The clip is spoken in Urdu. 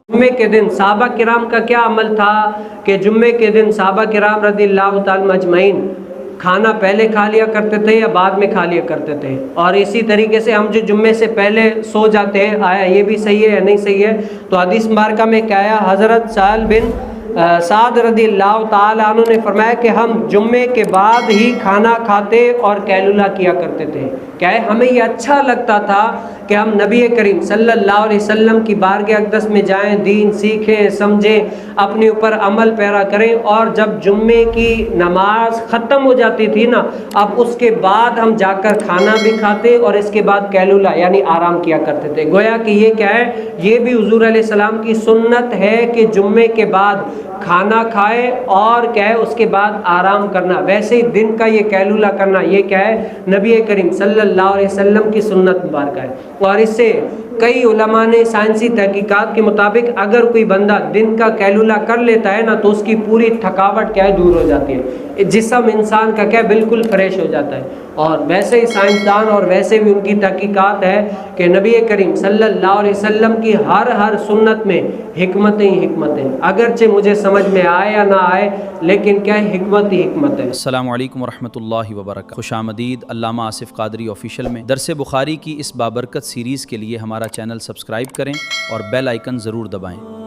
جمعے کے دن صحابہ کرام کا کیا عمل تھا کہ جمعے کے دن صحابہ کرام رضی اللہ تعالیٰ اجمعین کھانا پہلے کھا لیا کرتے تھے یا بعد میں کھا لیا کرتے تھے؟ اور اسی طریقے سے ہم جو جمعے سے پہلے سو جاتے ہیں، آیا یہ بھی صحیح ہے یا نہیں صحیح ہے؟ تو حدیث مبارکہ میں کیا آیا؟ حضرت سہل بن سعد رضی اللہ تعالیٰ عنہ نے فرمایا کہ ہم جمعے کے بعد ہی کھانا کھاتے اور قیلولہ کیا کرتے تھے۔ کیا ہے؟ ہمیں یہ اچھا لگتا تھا کہ ہم نبی کریم صلی اللہ علیہ وسلم کی بارگاہ اقدس میں جائیں، دین سیکھیں، سمجھیں، اپنے اوپر عمل پیرا کریں، اور جب جمعے کی نماز ختم ہو جاتی تھی نا، اب اس کے بعد ہم جا کر کھانا بھی کھاتے اور اس کے بعد قیلولہ یعنی آرام کیا کرتے تھے۔ گویا کہ یہ کیا ہے؟ یہ بھی حضور علیہ السلام کی سنت ہے کہ جمعے کے بعد کھانا کھائے اور کیا ہے اس کے بعد آرام کرنا۔ ویسے ہی دن کا یہ قیلولہ کرنا، یہ کیا ہے؟ نبی کریم صلی اللہ علیہ وسلم کی سنت مبارکہ ہے۔ اور اس سے کئی علماء نے سائنسی تحقیقات کے مطابق اگر کوئی بندہ دن کا قیلولہ کر لیتا ہے نا تو اس کی پوری تھکاوٹ کیا ہے؟ دور ہو جاتی ہے، جسم انسان کا کیا ہے؟ بالکل فریش ہو جاتا ہے۔ اور ویسے ہی سائنسدان اور ویسے بھی ان کی تحقیقات ہے کہ نبی کریم صلی اللہ علیہ وسلم کی ہر سنت میں حکمتیں ہی حکمتیں، اگرچہ مجھے سمجھ میں آئے یا نہ آئے لیکن کیا ہے؟ حکمت ہی حکمت ہے۔ السلام علیکم ورحمۃ اللہ وبرکاتہ۔ خوش آمدید علامہ آصف قادری آفیشیل میں درس بخاری کی اس بابرکت سیریز کے لیے ہمارا چینل سبسکرائب کریں اور بیل آئیکن ضرور دبائیں۔